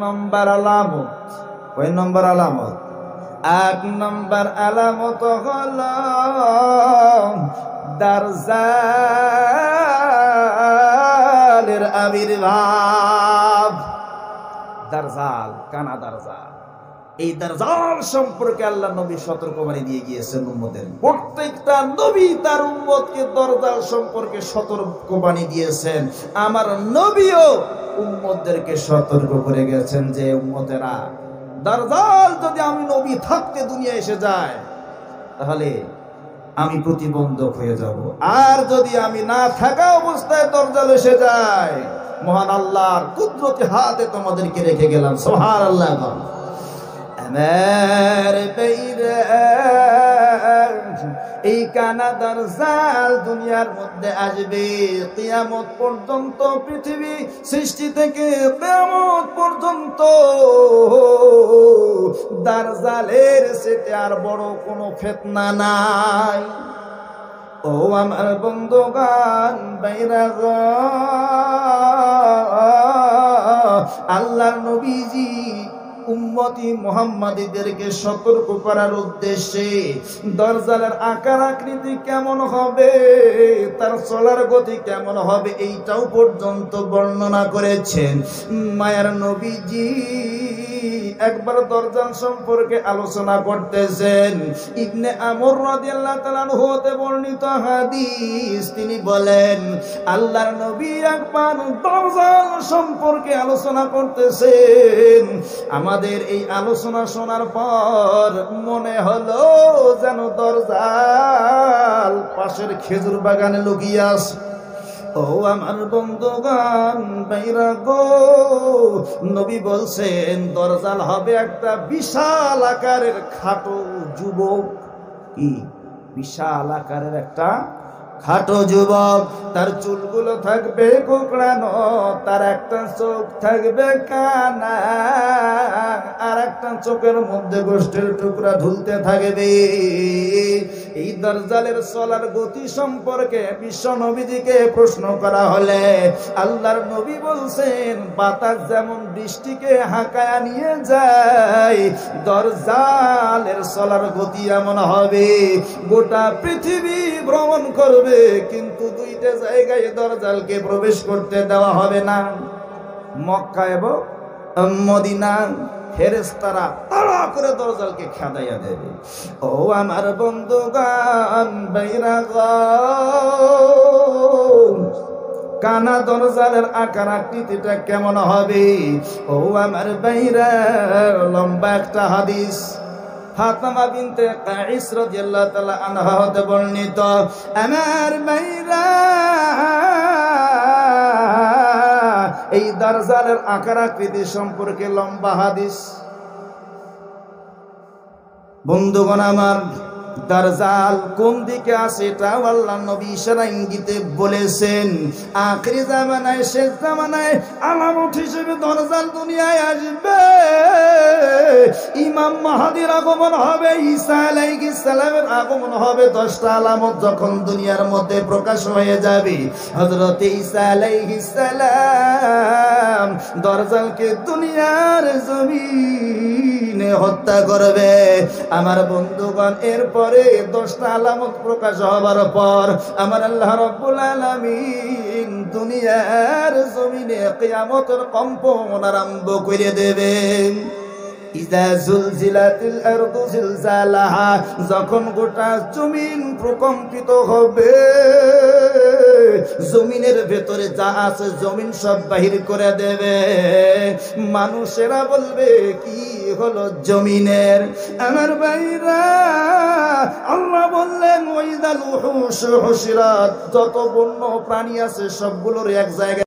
নম্বর আলামত। কয় নম্বর আলামত? 1 নম্বর আলামত হলো দাজ্জালের আবির্ভাব। দাজ্জাল, কানা দাজ্জাল। এই দাজ্জাল সম্পর্কে আল্লাহ নবী সতর্কবাণী দিয়ে গিয়েছেন উম্মতের। প্রত্যেকটা নবী তার উম্মতকে দাজ্জাল সম্পর্কে সতর্কবাণী দিয়েছেন। আমার নবীও উম্মতদেরকে সতর্ক করে গেছেন যে উম্মতেরা, দাজ্জাল যদি আমি নবী থাকতে দুনিয়া এসে যায় তাহলে আমি প্রতিবন্ধক হয়ে যাব, আর যদি আমি না থাকা অবস্থায় দাজ্জাল এসে যায় মহান আল্লাহর কুদরতি হাতে তোমাদেরকে রেখে গেলাম। সুবহানাল্লাহ। আমার বেইরা এই কানা দাজ্জাল দুনিয়ার মধ্যে আসবে। কিয়ামত পর্যন্ত, পৃথিবী সৃষ্টি থেকে কিয়ামত পর্যন্ত দাজ্জালের চেয়ে আর বড় কোনো ফিতনা নাই। ও আমার বন্ধুগণ, বাইরা গো, আল্লাহর নবীজি উম্মতি মুহাম্মাদীদেরকে সতর্ক করার উদ্দেশ্যে দাজ্জালের আকার আকৃতি কেমন হবে, তার চলার গতি কেমন হবে, এইটাও পর্যন্ত বর্ণনা করেছেন। মায়ার নবীজি একবার দাজ্জাল সম্পর্কে আলোচনা করতেছেন। ইবনে আমর রাদিয়াল্লাহু তাআলা আনহু হতে বর্ণিত হাদিস, তিনি বলেন আল্লাহর নবী একবার দাজ্জাল সম্পর্কে আলোচনা করতেছেন। আমাদের এই আলোচনা শোনার পর মনে হলো যেন দাজ্জাল পাশের খেজুর বাগানে লুকিয়ে আছে। ও আমার বন্ধুগণ, বাইরা গো, নবী বলছেন দাজ্জাল হবে একটা বিশাল আকারের খাটো যুবক। কি বিশাল আকারের একটা খাটো যুবক, তার চুলগুলো থাকবে কোঁকড়ানো, তার একটা চোখ থাকবে কানা, আর একটা চোখের মধ্যে গোষ্ঠের টুকরা ঝুলতে থাকবে। এই দাজ্জালের চলার গতি সম্পর্কে বিশ্ব নবীজিকে প্রশ্ন করা হলে আল্লাহর নবী বলছেন বাতাস যেমন বৃষ্টিকে হাঁকায়া নিয়ে যায়, দাজ্জালের চলার গতি এমন হবে গোটা পৃথিবী ভ্রমণ করবে, কিন্তু দুইটা জায়গায় দাজ্জালকে প্রবেশ করতে দেওয়া হবে না, মক্কা এবং মদিনা। ফেরেশতারা তাড়া করে দাজ্জালকে খেদাইয়া দেবে। ও আমার বন্ধুগণ, বাইরা গো, কানা দাজ্জালের আকার আকৃতিটা কেমন হবে? ও আমার বাইরা, লম্বা একটা হাদিস ফাতেমা বিনতে কাইস রাদিয়াল্লাহু তাআলা আনহা হতে বর্ণিত। আমার ভাইরা, এই দাজ্জালের আকার আকৃতি সম্পর্কে লম্বা হাদিস। বন্ধুগণ আমার, দাজ্জাল কোন দিকে আছে এটাও আল্লাহর নবী ইশারা ইঙ্গিতে বলেছেন। আখিরি জামানায়, শেষ জামানায় আলামত হিসেবে দাজ্জাল দুনিয়ায় আসবে। ইমাম মাহদীর আগমন হবে, ঈসা আলাইহিস সালামের আগমন হবে। 10টা আলামত যখন দুনিয়ার মধ্যে প্রকাশ হয়ে যাবে, হযরত ঈসা আলাইহিস সালাম দাজ্জালকে দুনিয়ার জমিনে হত্যা করবে। আমার বন্ধুগণ, এরপরে 10টা আলামত প্রকাশ হবার পর আমার আল্লাহ রাব্বুল আলামিন দুনিয়ার জমিনে কিয়ামতের কম্পন আরম্ভ করে দেবেন। ইযা জুলজিলাতিল আরদু জিলজালাহা, যখন গোটা জমিন প্রকম্পিত হবে, জমিনের ভেতরে যা আছে জমিন সব বাহির করে দেবে। মানুষেরা বলবে কি হলো জমিনের? আমার ভাইরা, আল্লাহ বললেন ওয়াইদাল উহুশ হুশিরাত, যত বন্য প্রাণী আছে সবগুলোর এক জায়গায়